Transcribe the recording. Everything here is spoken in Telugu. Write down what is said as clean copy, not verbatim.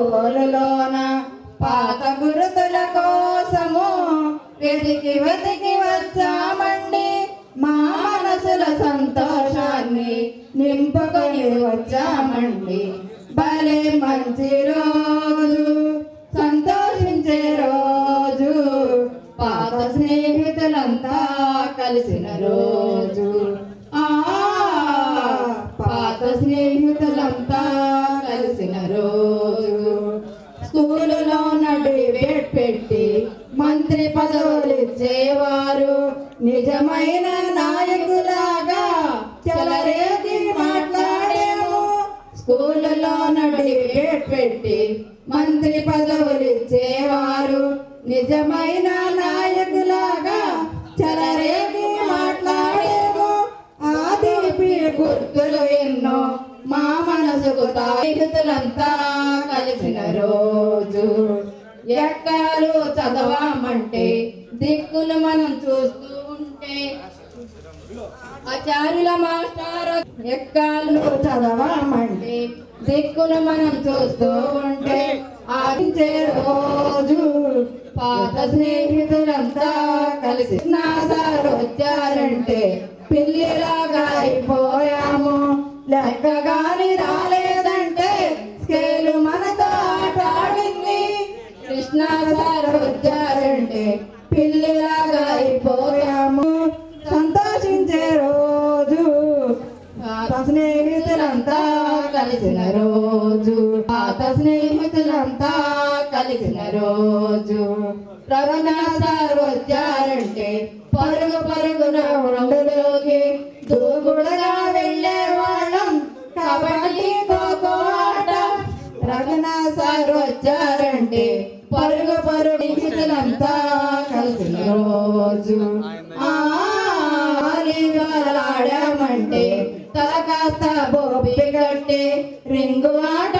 ఊరులోన పాత గురుతుల కోసము వెతికి వెతికి వచ్చామండి, మా మనసుల సంతోషాన్ని నింపుకొని వచ్చామండి. భలే మంచి రోజు, సంతోషించే రోజు, పాత స్నేహితులంతా కలిసిన రోజు. పాత స్నేహితులంతా కలిసిన రోజు. స్కూలులో డిబేట్ పెట్టి మంత్రి పదవులు ఇచ్చేవారు, నిజమైన నాయకులాగా చెలరేగి మాట్లాడేము. స్కూలులో డిబేట్ పెట్టి మంత్రి పదవులు ఇచ్చేవారు, నిజమైన నాయకులాగా చెలరేగి మాట్లాడేము. ఆదిపి గుర్తులు ఎన్నో మా మనసుకు స్నేహితులంతా కలిసిన రోజు. ఎక్కాలు చదవమంటే దిక్కులు మనం చూస్తూ ఉంటే, ఆచార్యుల మాస్టర్ ఎక్కాలు చదవమంటే దిక్కులు మనం చూస్తూ ఉంటే, ఆడించే రోజు పాత స్నేహితులంతా కలిసి నా సార్ వచ్చారంటే పిల్లిలాగా అయిపోయాము. లెక్కగాని రాలేదంటే స్కేలు మనతో ఆటాడింది. కృష్ణ సార్ వచ్చారంటే పిల్లిలాగా అయిపోయాము. సంతోషించే రోజు పాత స్నేహితులంతా కలిసిన రోజు, పాత స్నేహితులంతా కలిసిన రోజు. రఘునాథ్ సార్ వచ్చారంటే పరుగు పరుగున రోడ్డులోకి దూకుడుగా వెళ్ళే వాళ్ళం, కబడ్డీ ఖోఖో ఆట. రఘునాథ్ సార్ వచ్చారంటే పరుగు పరుగు స్నేహితులంతా కలిసిన రోజు. ఆడామంటే తల కాస్త బోబి కట్టి రింగు ఆట